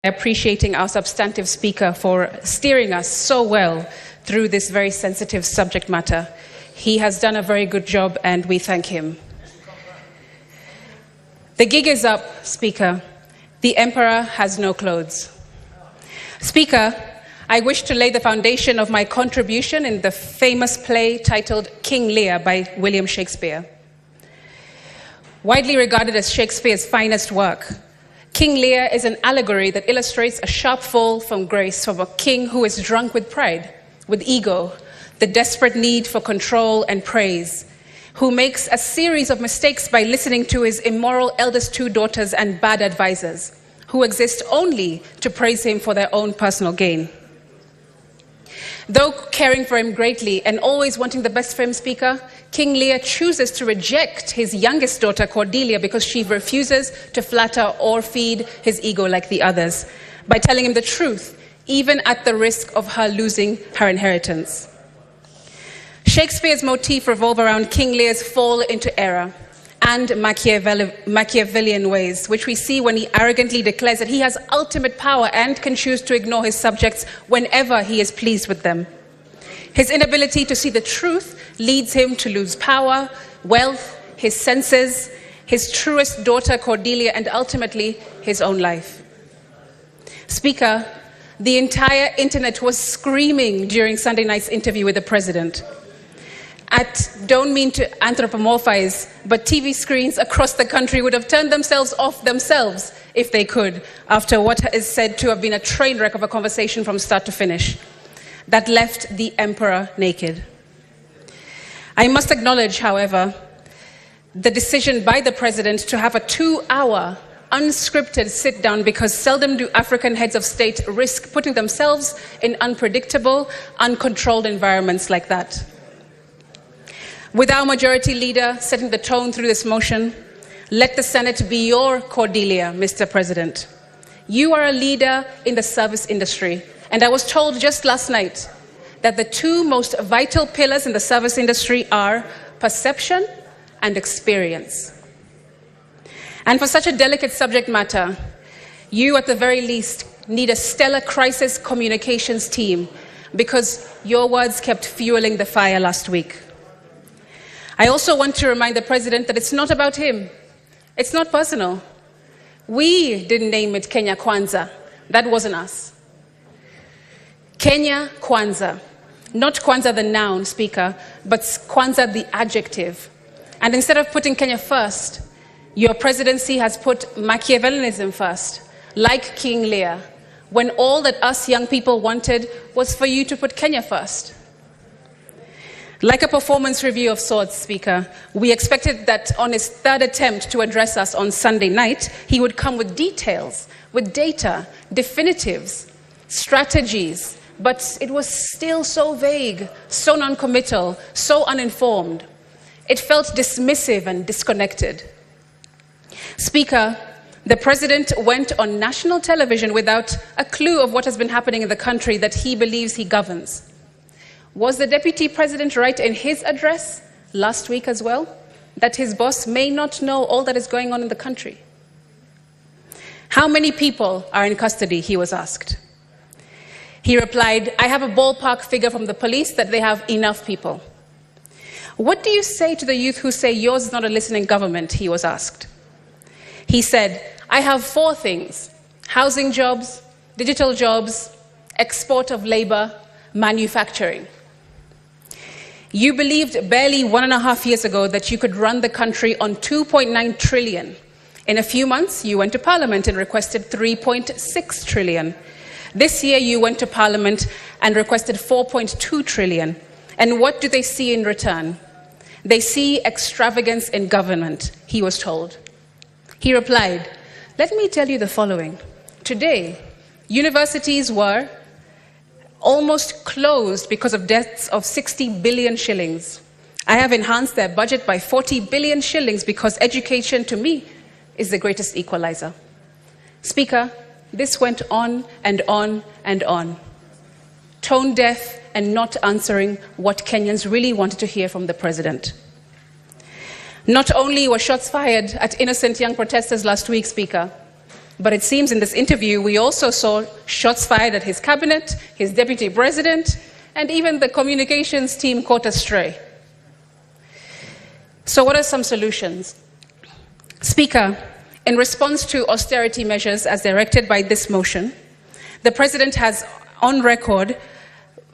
appreciating our substantive speaker for steering us so well through this very sensitive subject matter. He has done a very good job and we thank him. The gig is up, Speaker. The Emperor has no clothes. Speaker, I wish to lay the foundation of my contribution in the famous play titled King Lear by William Shakespeare. Widely regarded as Shakespeare's finest work, King Lear is an allegory that illustrates a sharp fall from grace from a king who is drunk with pride, with ego, the desperate need for control and praise, who makes a series of mistakes by listening to his immoral eldest two daughters and bad advisors, who exist only to praise him for their own personal gain. Though caring for him greatly and always wanting the best for him, Speaker, King Lear chooses to reject his youngest daughter, Cordelia, because she refuses to flatter or feed his ego like the others, by telling him the truth, even at the risk of her losing her inheritance. Shakespeare's motif revolves around King Lear's fall into error and Machiavellian ways, which we see when he arrogantly declares that he has ultimate power and can choose to ignore his subjects whenever he is pleased with them. His inability to see the truth leads him to lose power, wealth, his senses, his truest daughter Cordelia, and ultimately his own life. Speaker, the entire internet was screaming during Sunday night's interview with the president. Don't mean to anthropomorphize, but TV screens across the country would have turned themselves off themselves if they could, after what is said to have been a train wreck of a conversation from start to finish that left the emperor naked. I must acknowledge, however, the decision by the president to have a 2-hour unscripted sit-down, because seldom do African heads of state risk putting themselves in unpredictable, uncontrolled environments like that. With our majority leader setting the tone through this motion, let the Senate be your Cordelia, Mr. President. You are a leader in the service industry, and I was told just last night that the two most vital pillars in the service industry are perception and experience. And for such a delicate subject matter, you at the very least need a stellar crisis communications team, because your words kept fueling the fire last week. I also want to remind the president that it's not about him. It's not personal. We didn't name it Kenya Kwanza. That wasn't us. Kenya Kwanza. Not Kwanza the noun, Speaker, but Kwanza the adjective. And instead of putting Kenya first, your presidency has put Machiavellianism first, like King Lear, when all that us young people wanted was for you to put Kenya first. Like a performance review of sorts, Speaker, we expected that on his third attempt to address us on Sunday night, he would come with details, with data, definitives, strategies, but it was still so vague, so non-committal, so uninformed. It felt dismissive and disconnected. Speaker, the president went on national television without a clue of what has been happening in the country that he believes he governs. Was the deputy president right in his address last week as well, that his boss may not know all that is going on in the country? How many people are in custody, he was asked. He replied, I have a ballpark figure from the police that they have enough people. What do you say to the youth who say yours is not a listening government, he was asked. He said, I have 4 things: housing jobs, digital jobs, export of labor, manufacturing. You believed barely 1.5 years ago that you could run the country on 2.9 trillion. In a few months, you went to Parliament and requested 3.6 trillion. This year, you went to Parliament and requested 4.2 trillion. And what do they see in return? They see extravagance in government, he was told. He replied, let me tell you the following. Today, universities were almost closed because of debts of 60 billion shillings. I have enhanced their budget by 40 billion shillings because education, to me, is the greatest equalizer. Speaker, this went on and on and on. Tone deaf and not answering what Kenyans really wanted to hear from the president. Not only were shots fired at innocent young protesters last week, Speaker, But it seems in this interview, we also saw shots fired at his cabinet, his deputy president, and even the communications team caught astray. So what are some solutions? Speaker, in response to austerity measures as directed by this motion, the President has, on record,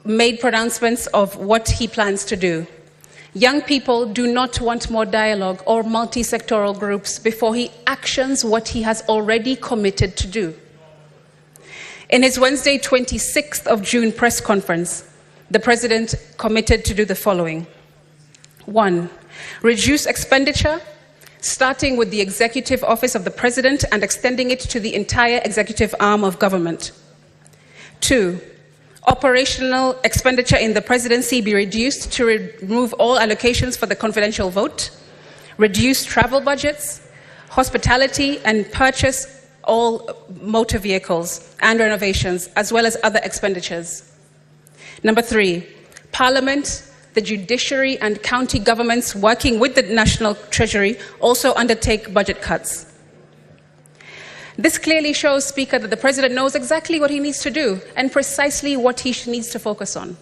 made pronouncements of what he plans to do. Young people do not want more dialogue or multi-sectoral groups before he actions what he has already committed to do. In his Wednesday, 26th of June press conference, the President committed to do the following. 1, reduce expenditure, starting with the Executive Office of the President and extending it to the entire executive arm of government. 2, operational expenditure in the presidency be reduced to remove all allocations for the confidential vote, reduce travel budgets, hospitality, and purchase all motor vehicles and renovations, as well as other expenditures. Number 3, Parliament, the judiciary, and county governments working with the National Treasury also undertake budget cuts. This clearly shows, Speaker, that the President knows exactly what he needs to do and precisely what he needs to focus on.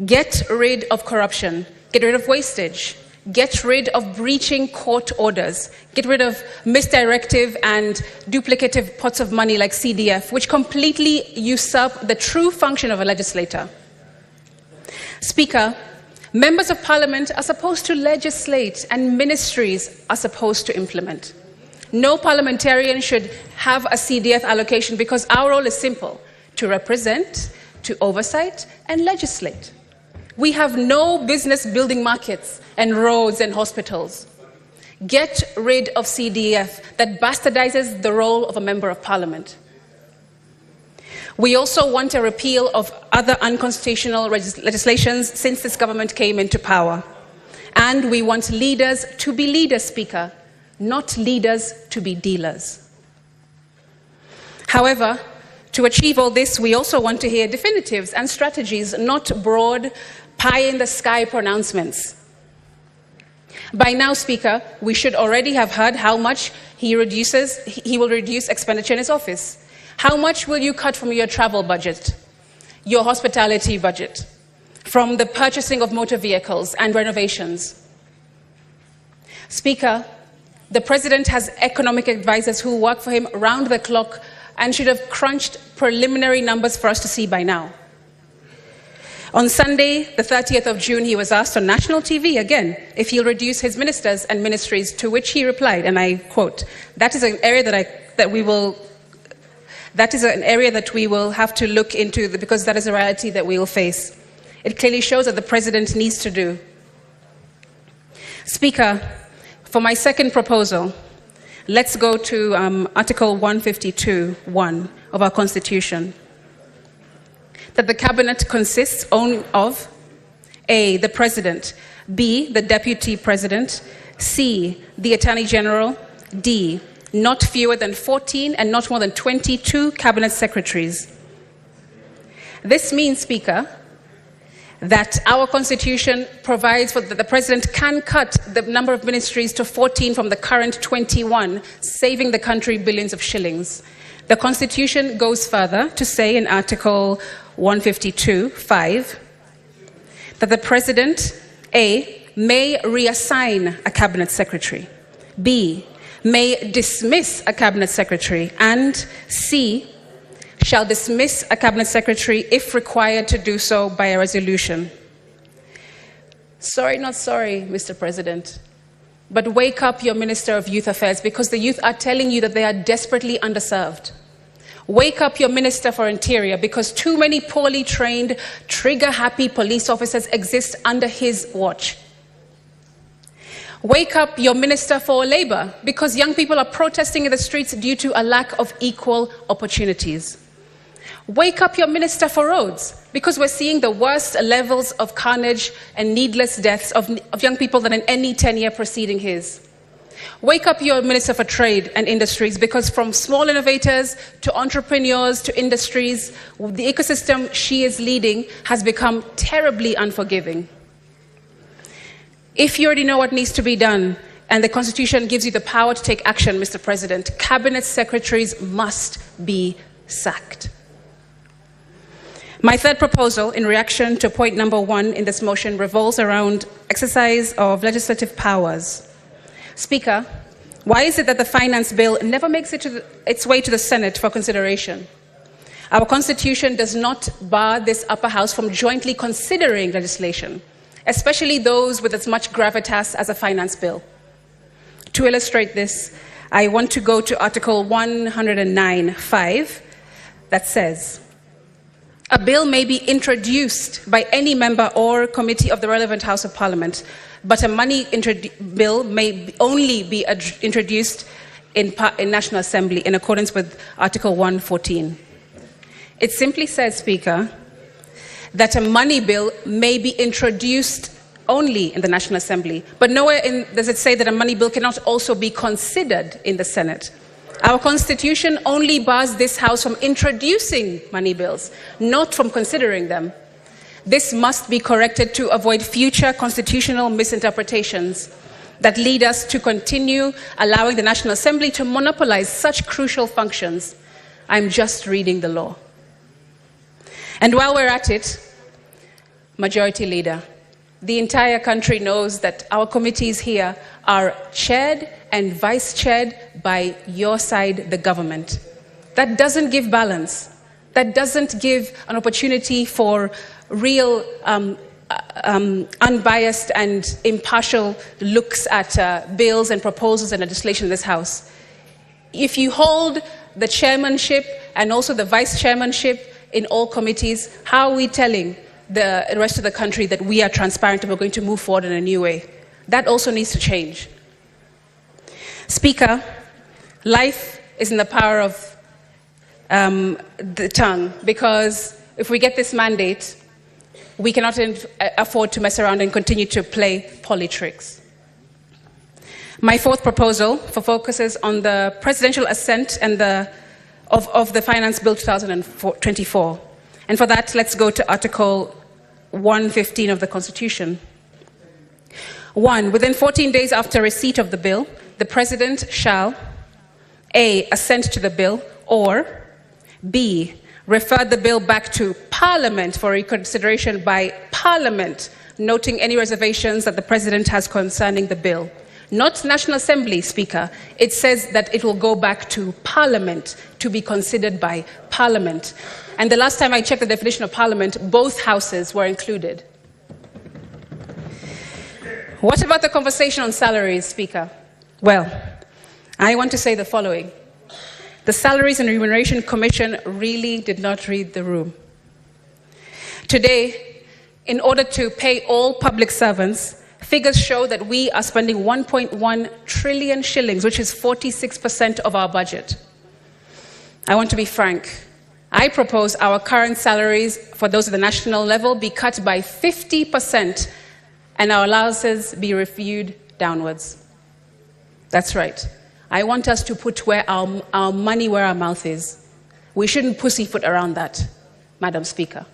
Get rid of corruption, get rid of wastage, get rid of breaching court orders, get rid of misdirective and duplicative pots of money like CDF, which completely usurp the true function of a legislator. Speaker, members of Parliament are supposed to legislate and ministries are supposed to implement. No parliamentarian should have a CDF allocation because our role is simple: to represent, to oversight, and legislate. We have no business building markets and roads and hospitals. Get rid of CDF that bastardizes the role of a member of Parliament. We also want a repeal of other unconstitutional legislations since this government came into power. And we want leaders to be leaders, Speaker, not leaders to be dealers. However, to achieve all this, we also want to hear definitives and strategies, not broad, pie-in-the-sky pronouncements. By now, Speaker, we should already have heard how much he will reduce expenditure in his office. How much will you cut from your travel budget, your hospitality budget, from the purchasing of motor vehicles and renovations? Speaker, the President has economic advisors who work for him round the clock and should have crunched preliminary numbers for us to see by now. On Sunday, the 30th of June, he was asked on national TV again if he'll reduce his ministers and ministries, to which he replied, and I quote, "That is an area that we will have to look into because that is a reality that we will face." It clearly shows that the President needs to do. Speaker, for my second proposal, let's go to Article 152(1) of our Constitution. That the Cabinet consists only of A, the President, B, the Deputy President, C, the Attorney General, D, not fewer than 14 and not more than 22 Cabinet Secretaries. This means, Speaker, that our Constitution provides that the President can cut the number of ministries to 14 from the current 21, saving the country billions of shillings. The Constitution goes further to say in Article 152(5) that the President, A, may reassign a Cabinet Secretary, B, may dismiss a Cabinet Secretary, and C, shall dismiss a Cabinet Secretary if required to do so by a resolution. Sorry, not sorry, Mr. President, but wake up your Minister of Youth Affairs, because the youth are telling you that they are desperately underserved. Wake up your Minister for Interior, because too many poorly trained, trigger-happy police officers exist under his watch. Wake up your Minister for Labour, because young people are protesting in the streets due to a lack of equal opportunities. Wake up your Minister for Roads, because we're seeing the worst levels of carnage and needless deaths of young people than in any tenure preceding his. Wake up your Minister for Trade and Industries, because from small innovators to entrepreneurs to industries, the ecosystem she is leading has become terribly unforgiving. If you already know what needs to be done, And the Constitution gives you the power to take action, Mr. President. Cabinet secretaries must be sacked. My third proposal, in reaction to point number 1 in this motion, revolves around exercise of legislative powers. Speaker, why is it that the finance bill never makes its way to the Senate for consideration? Our Constitution does not bar this upper house from jointly considering legislation, especially those with as much gravitas as a finance bill. To illustrate this, I want to go to Article 109(5) that says, a bill may be introduced by any member or committee of the relevant House of Parliament, but a money bill may only be introduced in National Assembly in accordance with Article 114. It simply says, Speaker, that a money bill may be introduced only in the National Assembly, but nowhere does it say that a money bill cannot also be considered in the Senate. Our Constitution only bars this House from introducing money bills, not from considering them. This must be corrected to avoid future constitutional misinterpretations that lead us to continue allowing the National Assembly to monopolize such crucial functions. I'm just reading the law. And while we're at it, Majority Leader, the entire country knows that our committees here are chaired and vice-chaired by your side, the government. That doesn't give balance. That doesn't give an opportunity for real unbiased and impartial looks at bills and proposals and legislation in this House. If you hold the chairmanship and also the vice chairmanship in all committees, how are we telling the rest of the country that we are transparent and we're going to move forward in a new way? That also needs to change. Speaker, life is in the power of the tongue, because if we get this mandate, we cannot afford to mess around and continue to play politricks. My fourth proposal focuses on the presidential assent and of the Finance Bill 2024. And for that, let's go to Article 115 of the Constitution. 1. Within 14 days after receipt of the bill, the President shall A. assent to the bill, or B. refer the bill back to Parliament for reconsideration by Parliament, noting any reservations that the President has concerning the bill. Not National Assembly, Speaker. It says that it will go back to Parliament to be considered by Parliament. And the last time I checked the definition of Parliament, both houses were included. What about the conversation on salaries, Speaker? Well, I want to say the following. The Salaries and Remuneration Commission really did not read the room. Today, in order to pay all public servants, figures show that we are spending 1.1 trillion shillings, which is 46% of our budget. I want to be frank. I propose our current salaries for those at the national level be cut by 50% and our allowances be reviewed downwards. That's right. I want us to put our money where our mouth is. We shouldn't pussyfoot around that, Madam Speaker.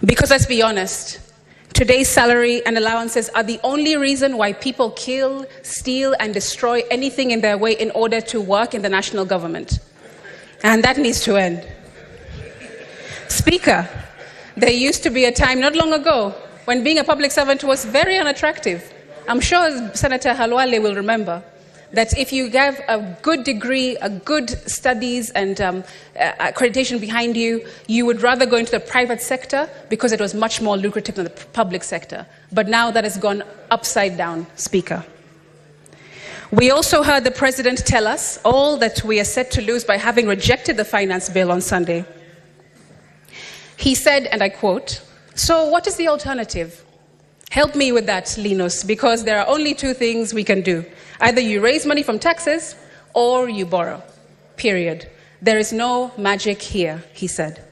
Because let's be honest, today's salary and allowances are the only reason why people kill, steal, and destroy anything in their way in order to work in the national government. And that needs to end. Speaker, there used to be a time not long ago when being a public servant was very unattractive. I'm sure Senator Halwale will remember that if you have a good degree, a good studies and accreditation behind you, you would rather go into the private sector because it was much more lucrative than the public sector. But now that has gone upside down, Speaker. We also heard the President tell us all that we are set to lose by having rejected the finance bill on Sunday. He said, and I quote, "So what is the alternative? Help me with that, Linus, because there are only two things we can do. Either you raise money from taxes or you borrow. Period. There is no magic here," he said.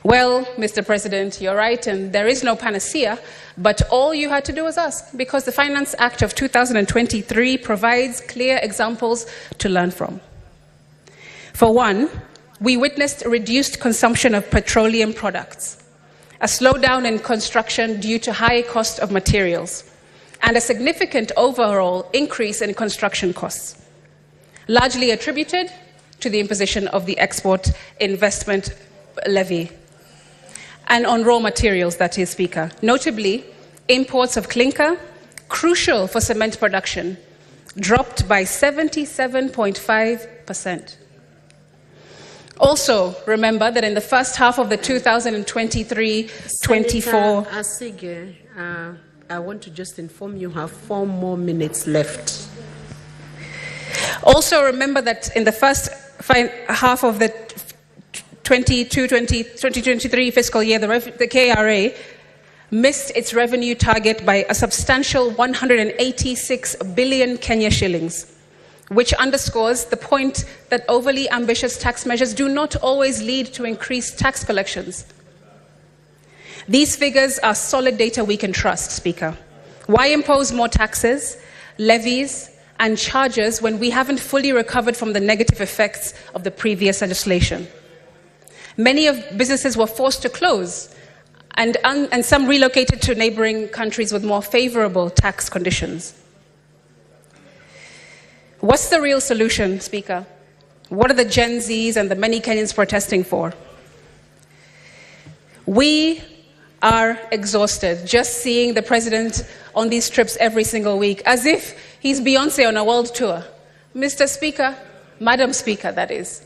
Well, Mr. President, you're right, and there is no panacea, but all you had to do was ask, because the Finance Act of 2023 provides clear examples to learn from. For one, we witnessed reduced consumption of petroleum products, a slowdown in construction due to high cost of materials, and a significant overall increase in construction costs, largely attributed to the imposition of the export investment levy and on raw materials, that is, Speaker. Notably, imports of clinker, crucial for cement production, dropped by 77.5%. Also, remember that in the first half of the 2023-24... Asige, I want to just inform you have 4 more minutes left. Also, remember that in the first half of the 2023 fiscal year, the KRA missed its revenue target by a substantial 186 billion Kenya shillings, which underscores the point that overly ambitious tax measures do not always lead to increased tax collections. These figures are solid data we can trust, Speaker. Why impose more taxes, levies, and charges when we haven't fully recovered from the negative effects of the previous legislation? Many of businesses were forced to close, and some relocated to neighboring countries with more favorable tax conditions. What's the real solution, Speaker? What are the Gen Zs and the many Kenyans protesting for? We are exhausted just seeing the president on these trips every single week, as if he's Beyonce on a world tour. Mr. Speaker, Madam Speaker, that is.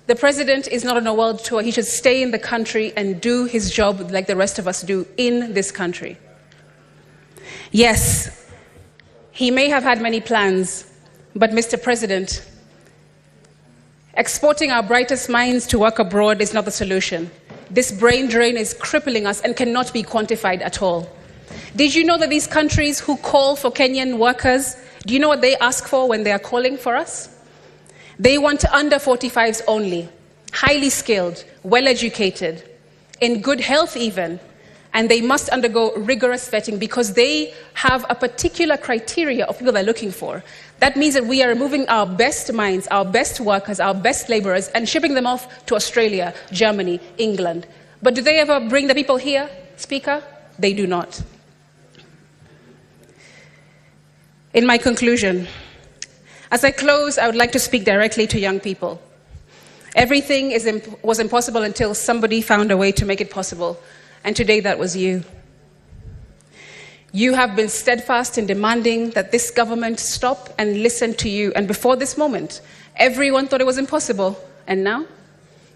The president is not on a world tour. He should stay in the country and do his job like the rest of us do in this country. Yes, he may have had many plans, but Mr. President, exporting our brightest minds to work abroad is not the solution. This brain drain is crippling us and cannot be quantified at all. Did you know that these countries who call for Kenyan workers, do you know what they ask for when they are calling for us? They want under 45s only, highly skilled, well-educated, in good health even, and they must undergo rigorous vetting because they have a particular criteria of people they're looking for. That means that we are removing our best minds, our best workers, our best laborers, and shipping them off to Australia, Germany, England. But do they ever bring the people here, Speaker? They do not. In my conclusion, as I close, I would like to speak directly to young people. Everything was impossible until somebody found a way to make it possible, and today that was you. You have been steadfast in demanding that this government stop and listen to you, and before this moment, everyone thought it was impossible, and now,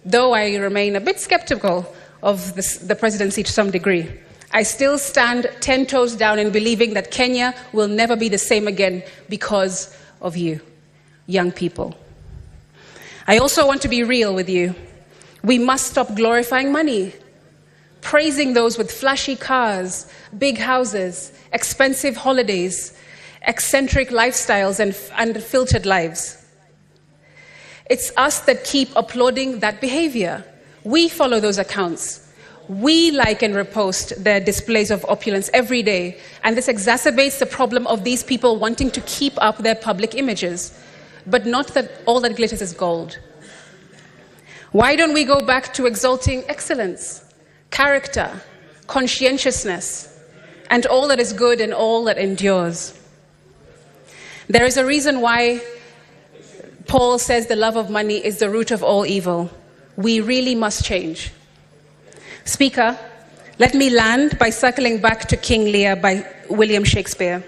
though I remain a bit skeptical of the presidency to some degree, I still stand 10 toes down in believing that Kenya will never be the same again because of you, young people. I also want to be real with you. We must stop glorifying money, praising those with flashy cars, big houses, expensive holidays, eccentric lifestyles, and filtered lives. It's us that keep applauding that behavior. We follow those accounts. We like and repost their displays of opulence every day, and this exacerbates the problem of these people wanting to keep up their public images, but not that all that glitters is gold. Why don't we go back to exalting excellence, character, conscientiousness, and all that is good and all that endures? There is a reason why Paul says the love of money is the root of all evil. We really must change. Speaker, let me land by circling back to King Lear by William Shakespeare.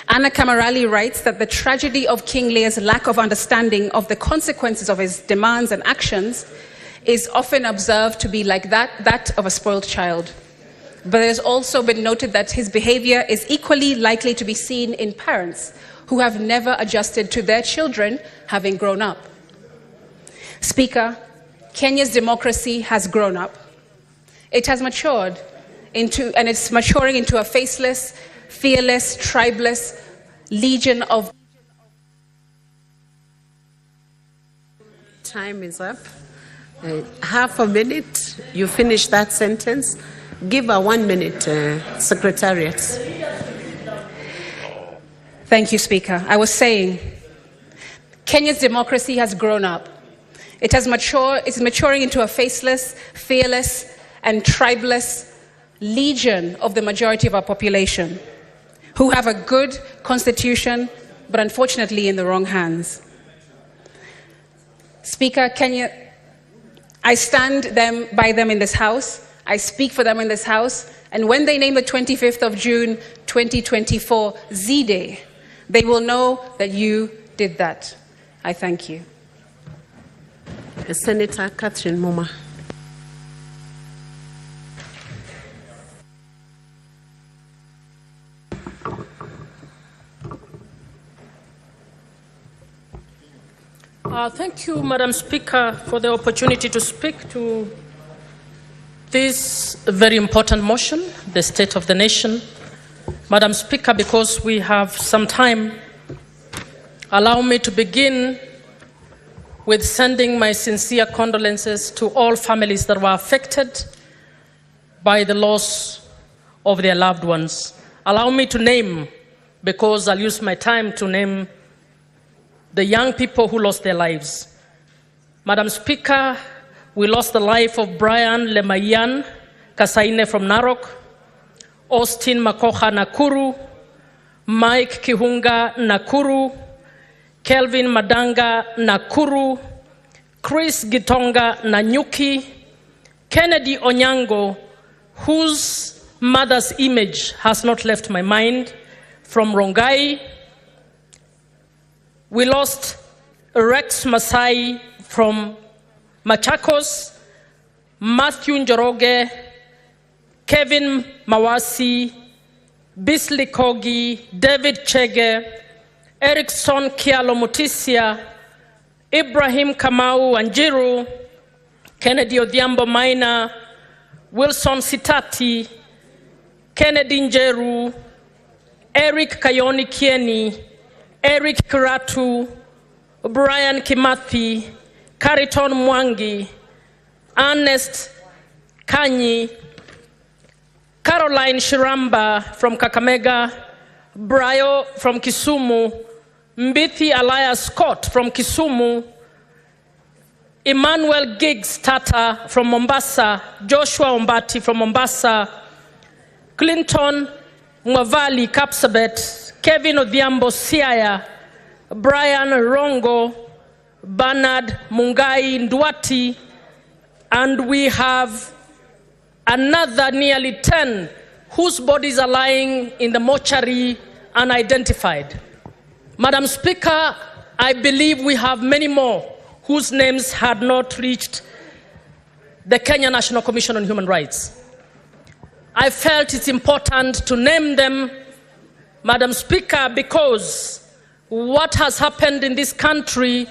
Anna Camerali writes that the tragedy of King Lear's lack of understanding of the consequences of his demands and actions is often observed to be like that of a spoiled child. But it has also been noted that his behavior is equally likely to be seen in parents who have never adjusted to their children having grown up. Speaker, Kenya's democracy has grown up. It has matured and it's maturing into a faceless, fearless, tribeless legion of... Time is up. Half a minute, you finish that sentence. Give a 1 minute, Secretariat. Thank you, Speaker. I was saying, Kenya's democracy has grown up. It has it's maturing into a faceless, fearless, and tribeless legion of the majority of our population. who have a good constitution, but unfortunately in the wrong hands. Speaker, I stand by them in this House, I speak for them in this House, and when they name the 25th of June 2024 Z-Day, they will know that you did that. I thank you. Senator Catherine Moma. Thank you, Madam Speaker, for the opportunity to speak to this very important motion, the State of the Nation. Madam Speaker, because we have some time, allow me to begin with sending my sincere condolences to all families that were affected by the loss of their loved ones. Allow me to name, because I'll use my time to name the young people who lost their lives. Madam Speaker, we lost the life of Brian Lemayan Kasaine from Narok, Austin Makoha Nakuru, Mike Kihunga Nakuru, Kelvin Madanga Nakuru, Chris Gitonga Nanyuki, Kennedy Onyango, whose mother's image has not left my mind, from Rongai. We lost Rex Masai from Machakos, Matthew Njoroge, Kevin Mawasi, Bisley Kogi, David Chege, Erickson Kialo Mutisia, Ibrahim Kamau Anjiru, Kennedy Odhiambo Maina, Wilson Sitati, Kennedy Njeru, Eric Kayoni Kieni, Eric Kiratu, Brian Kimathi, Kariton Mwangi, Ernest Kanyi, Caroline Shiramba from Kakamega, Brayo from Kisumu, Mbithi Alaya Scott from Kisumu, Emmanuel Giggs Tata from Mombasa, Joshua Ombati from Mombasa, Clinton Mwavali Kapsabet, Kevin Odhiambo Siaya, Brian Rongo, Bernard Mungai Ndwati, and we have another nearly 10 whose bodies are lying in the mortuary unidentified. Madam Speaker, I believe we have many more whose names had not reached the Kenya National Commission on Human Rights. I felt it's important to name them, Madam Speaker, because what has happened in this country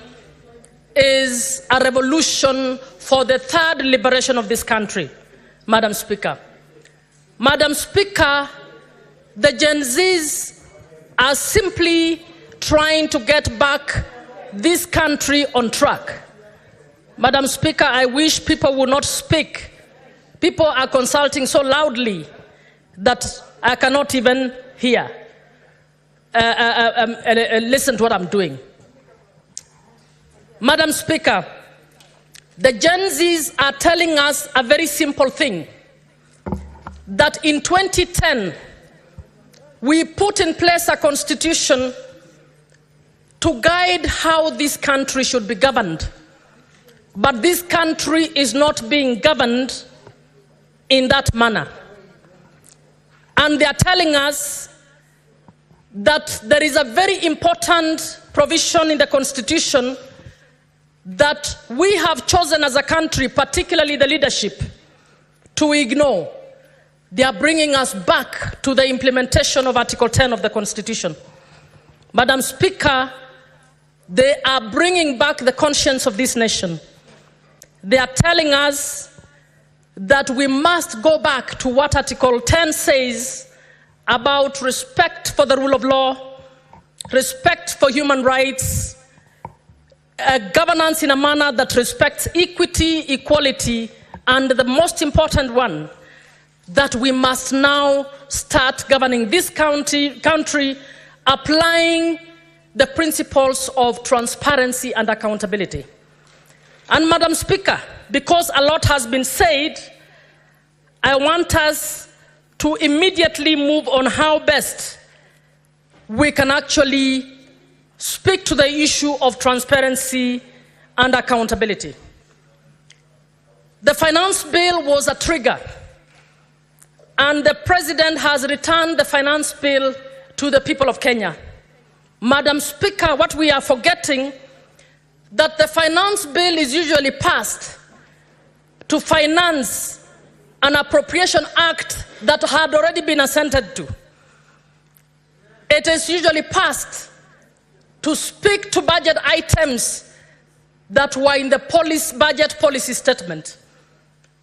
is a revolution for the third liberation of this country, Madam Speaker. Madam Speaker, the Gen Zs are simply trying to get back this country on track. Madam Speaker, I wish people would not speak. People are consulting so loudly that I cannot even hear. Listen to what I'm doing. Madam Speaker, the Gen Zs are telling us a very simple thing, that in 2010, we put in place a constitution to guide how this country should be governed. But this country is not being governed in that manner. And they are telling us that there is a very important provision in the Constitution that we have chosen as a country, particularly the leadership, to ignore. They are bringing us back to the implementation of Article 10 of the Constitution. Madam Speaker, they are bringing back the conscience of this nation. They are telling us that we must go back to what Article 10 says about respect for the rule of law, respect for human rights, governance in a manner that respects equity, equality, and the most important one, that we must now start governing this country applying the principles of transparency and accountability. And Madam Speaker, because a lot has been said, I want us to immediately move on how best we can actually speak to the issue of transparency and accountability. The finance bill was a trigger, and the president has returned the finance bill to the people of Kenya. Madam Speaker, what we are forgetting, that the finance bill is usually passed to finance an appropriation act that had already been assented to. It is usually passed to speak to budget items that were in the budget policy statement.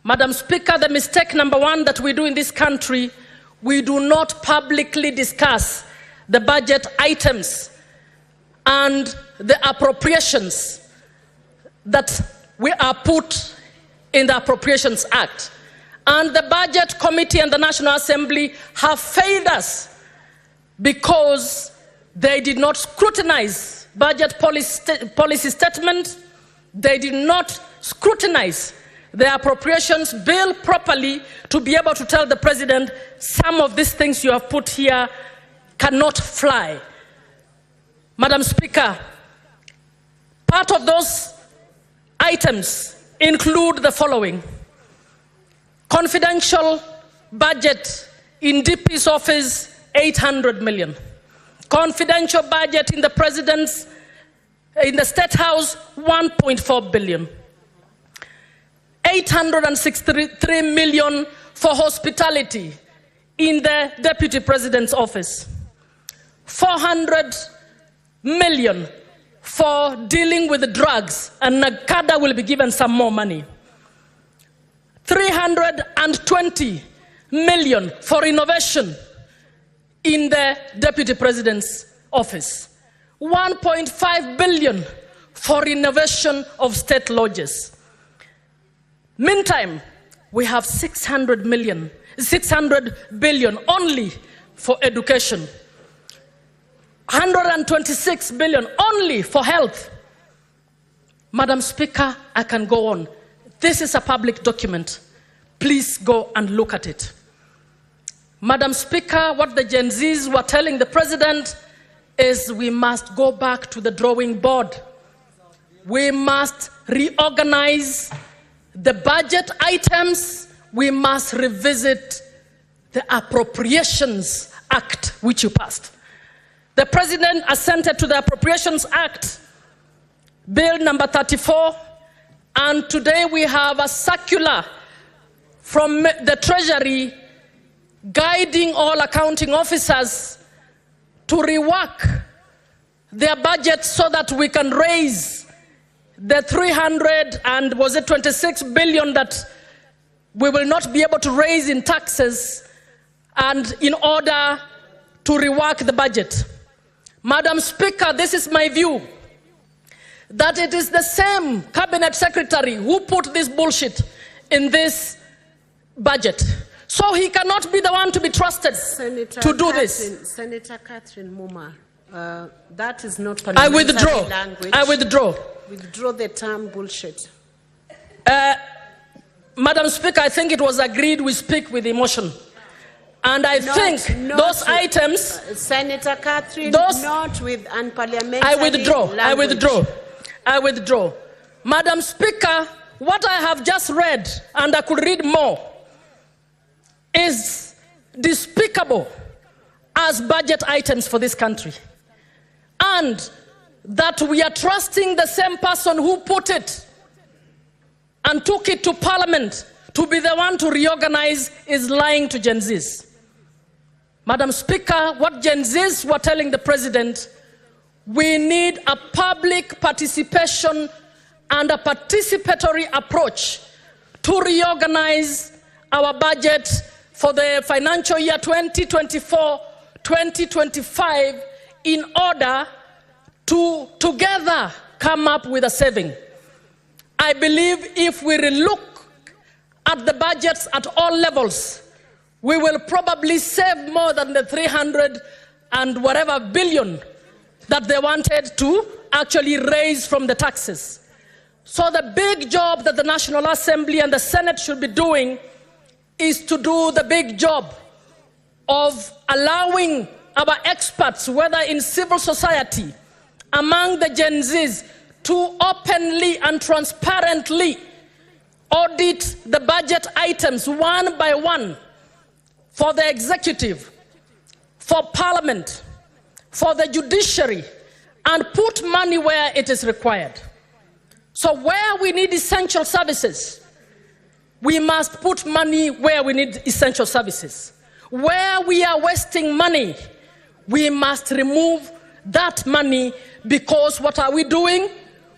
Madam Speaker, the mistake number one that we do in this country, we do not publicly discuss the budget items and the appropriations that we are put in the Appropriations Act. And the Budget Committee and the National Assembly have failed us because they did not scrutinize budget policy statement. They did not scrutinize the appropriations bill properly to be able to tell the president, some of these things you have put here cannot fly. Madam Speaker, part of those items include the following: confidential budget in DP's office, 800 million. Confidential budget in the president's, in the State House, 1.4 billion. 863 million for hospitality in the Deputy President's office. 400 million for dealing with the drugs, and Nakada will be given some more money. 320 million for innovation in the Deputy President's office. 1.5 billion for innovation of state lodges. Meantime, we have 600 billion only for education. 126 billion only for health. Madam Speaker, I can go on. This is a public document. Please go and look at it. Madam Speaker, what the Gen Zs were telling the president is we must go back to the drawing board. We must reorganize the budget items. We must revisit the Appropriations Act, which you passed. The president assented to the Appropriations Act, Bill number 34, and today we have a circular from the Treasury guiding all accounting officers to rework their budget so that we can raise the 26 billion that we will not be able to raise in taxes, and in order to rework the budget. Madam Speaker, this is my view, that it is the same cabinet secretary who put this bullshit in this budget. So he cannot be the one to be trusted to do this. Senator Catherine Muma, that is not I withdraw. language. I withdraw. Withdraw the term bullshit. Madam Speaker, I think it was agreed we speak with emotion. And I think those items... Senator Catherine, not with unparliamentary I withdraw. language. I withdraw. I withdraw. Madam Speaker, what I have just read, and I could read more, is despicable as budget items for this country. And that we are trusting the same person who put it and took it to Parliament to be the one to reorganize is lying to Gen Zs. Madam Speaker, what Gen Zs were telling the president, we need a public participation and a participatory approach to reorganize our budget for the financial year 2024-2025 in order to together come up with a saving. I believe if we relook at the budgets at all levels, we will probably save more than the 300 and whatever billion that they wanted to actually raise from the taxes. So the big job that the National Assembly and the Senate should be doing is to do the big job of allowing our experts, whether in civil society, among the Gen Zs, to openly and transparently audit the budget items one by one for the executive, for parliament, for the judiciary, and put money where it is required. So where we need essential services, we must put money where we need essential services. Where we are wasting money, we must remove that money, because what are we doing?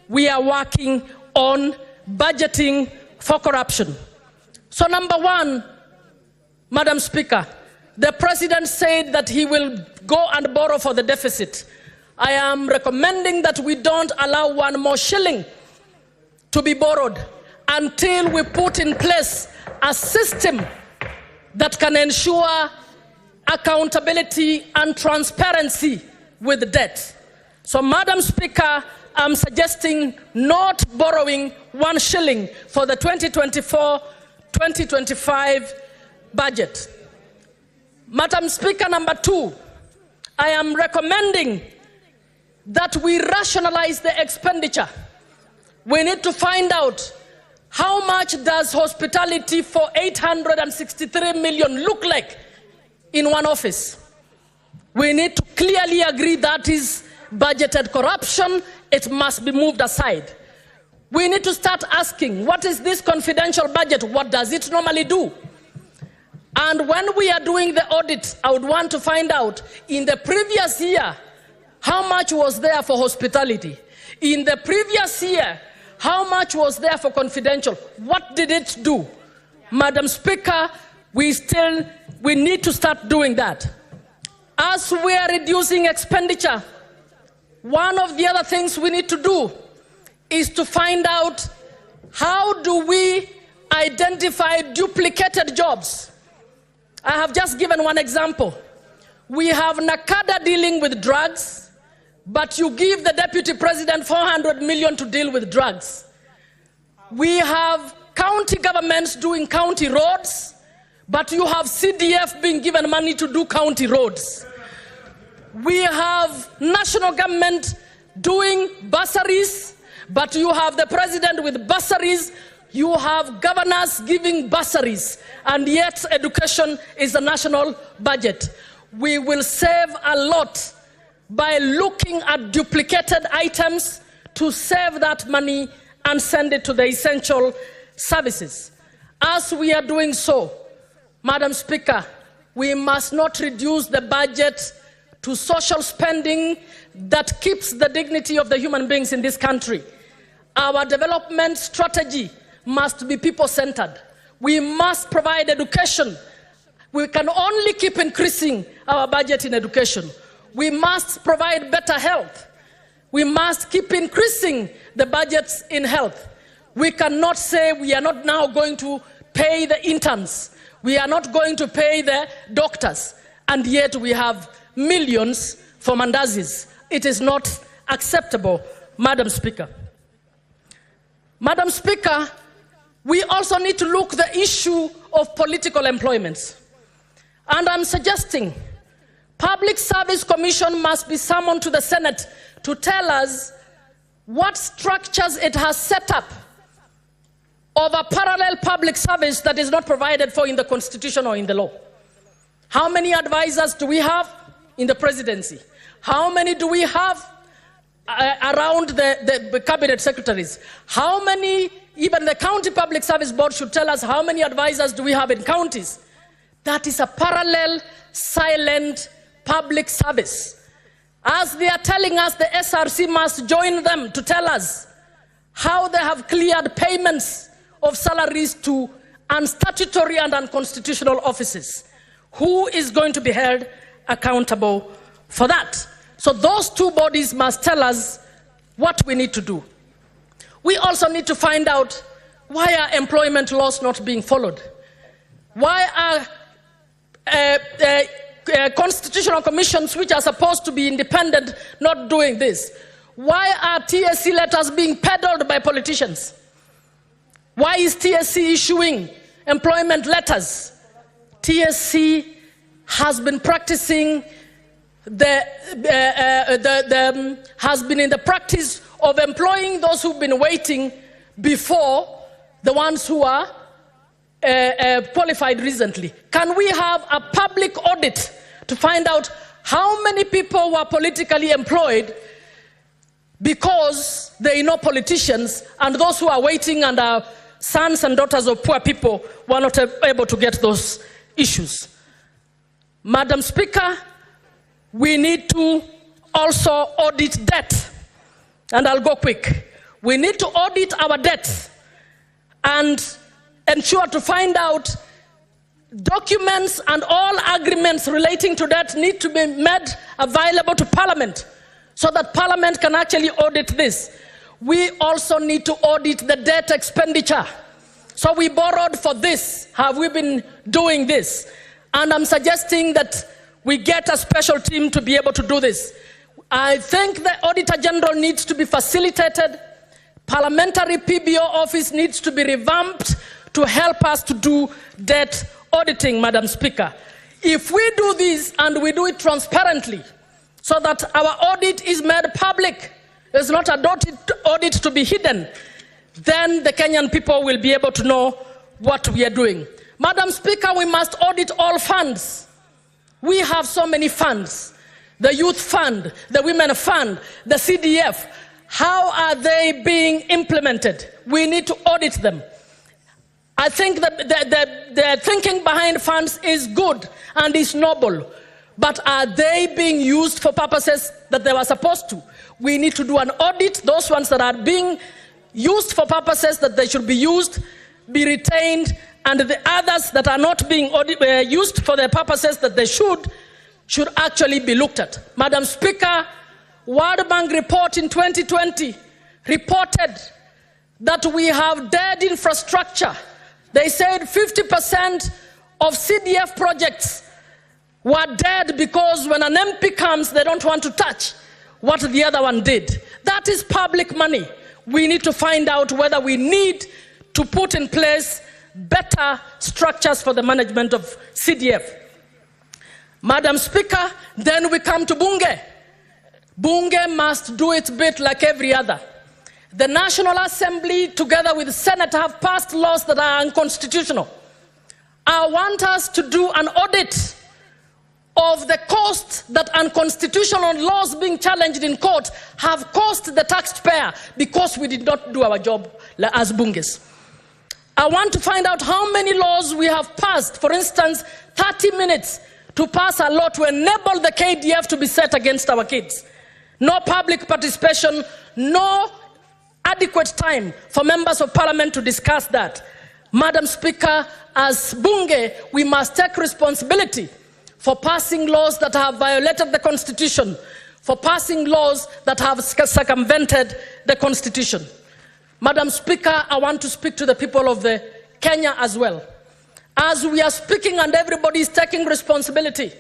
We are working on budgeting for corruption. So number one, Madam Speaker, the President said that he will go and borrow for the deficit. I am recommending that we don't allow one more shilling to be borrowed until we put in place a system that can ensure accountability and transparency with debt. So, Madam Speaker, I'm suggesting not borrowing 1 shilling for the 2024-2025 budget. Madam Speaker, number 2, I am recommending that we rationalize the expenditure. We need to find out how much does hospitality for 863 million look like in one office. We need to clearly agree that is budgeted corruption. It must be moved aside. We need to start asking, what is this confidential budget? What does it normally do? And when we are doing the audit, I would want to find out, in the previous year, how much was there for hospitality? In the previous year, how much was there for confidential? What did it do? Madam Speaker, we need to start doing that. As we are reducing expenditure, one of the other things we need to do is to find out, how do we identify duplicated jobs? I have just given one example. We have Nakada dealing with drugs, but you give the Deputy President 400 million to deal with drugs. We have county governments doing county roads, but you have CDF being given money to do county roads. We have national government doing bursaries, but you have the President with bursaries. You have governors giving bursaries, and yet education is a national budget. We will save a lot by looking at duplicated items to save that money and send it to the essential services. As we are doing so, Madam Speaker, we must not reduce the budget to social spending that keeps the dignity of the human beings in this country. Our development strategy must be people-centered. We must provide education. We can only keep increasing our budget in education. We must provide better health. We must keep increasing the budgets in health. We cannot say we are not now going to pay the interns. We are not going to pay the doctors, and yet we have millions for mandazis. It is not acceptable, Madam Speaker. Madam Speaker, we also need to look at the issue of political employments. And I'm suggesting Public Service Commission must be summoned to the Senate to tell us what structures it has set up of a parallel public service that is not provided for in the Constitution or in the law. How many advisors do we have in the presidency? How many do we have around the cabinet secretaries? How many, even the county public service board should tell us how many advisors do we have in counties? That is a parallel, silent public service. As they are telling us, the SRC must join them to tell us how they have cleared payments of salaries to unstatutory and unconstitutional offices. Who is going to be held accountable for that? So those two bodies must tell us what we need to do. We also need to find out, why are employment laws not being followed? Why are constitutional commissions, which are supposed to be independent, not doing this? Why are TSC letters being peddled by politicians? Why is TSC issuing employment letters? TSC has been practicing has been in the practice of employing those who've been waiting before the ones who are qualified recently? Can we have a public audit to find out how many people were politically employed because they know politicians, and those who are waiting and are sons and daughters of poor people were not able to get those issues? Madam Speaker, we need to also audit debt. And I'll go quick. We need to audit our debt and ensure to find out documents and all agreements relating to debt need to be made available to Parliament so that Parliament can actually audit this. We also need to audit the debt expenditure. So we borrowed for this. Have we been doing this? And I'm suggesting that we get a special team to be able to do this. I think the Auditor General needs to be facilitated. Parliamentary PBO office needs to be revamped to help us to do debt auditing, Madam Speaker. If we do this and we do it transparently so that our audit is made public, there's not an audit to be hidden, then the Kenyan people will be able to know what we are doing. Madam Speaker, we must audit all funds. We have so many funds. The Youth Fund, the Women Fund, the CDF. How are they being implemented? We need to audit them. I think that the thinking behind funds is good and is noble, but are they being used for purposes that they were supposed to? We need to do an audit. Those ones that are being used for purposes that they should be used, be retained, and the others that are not being used for the purposes that they should actually be looked at. Madam Speaker, World Bank report in 2020 reported that we have dead infrastructure. They said 50% of CDF projects were dead because when an MP comes, they don't want to touch what the other one did. That is public money. We need to find out whether we need to put in place better structures for the management of CDF. Madam Speaker, then we come to Bunge. Bunge must do its bit like every other. The National Assembly, together with the Senate, have passed laws that are unconstitutional. I want us to do an audit of the cost that unconstitutional laws being challenged in court have cost the taxpayer because we did not do our job as Bunges. I want to find out how many laws we have passed. For instance, 30 minutes to pass a law to enable the KDF to be set against our kids. No public participation, no adequate time for members of Parliament to discuss that. Madam Speaker, as Bunge, we must take responsibility for passing laws that have violated the Constitution, for passing laws that have circumvented the Constitution. Madam Speaker, I want to speak to the people of Kenya as well. As we are speaking and everybody is taking responsibility,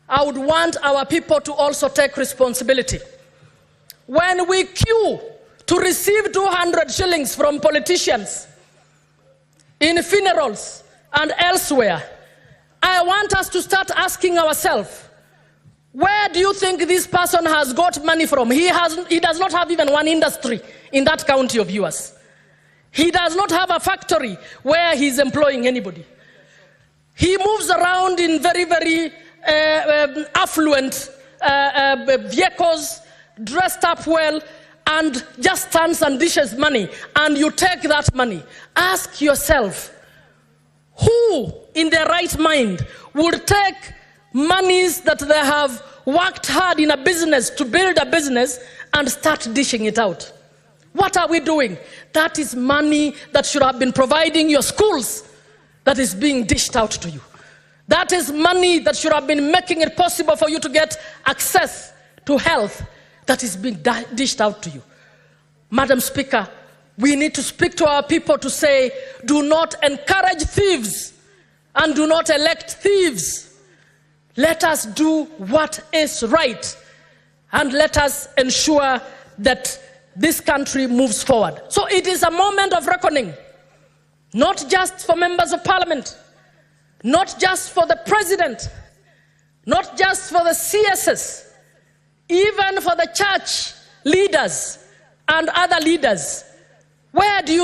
I would want our people to also take responsibility. When we queue to receive 200 shillings from politicians in funerals and elsewhere, I want us to start asking ourselves, where do you think this person has got money from? He does not have even one industry in that county of yours. He does not have a factory where he's employing anybody. He moves around in very, very affluent vehicles, dressed up well, and just stands and dishes money, and you take that money. Ask yourself, who in their right mind would take monies that they have worked hard in a business to build a business and start dishing it out? What are we doing? That is money that should have been providing your schools that is being dished out to you. That is money that should have been making it possible for you to get access to health that is being dished out to you. Madam Speaker, we need to speak to our people to say, do not encourage thieves and do not elect thieves. Let us do what is right and let us ensure that this country moves forward. So it is a moment of reckoning, not just for members of Parliament, not just for the President, not just for the CSs, even for the church leaders and other leaders. Where do you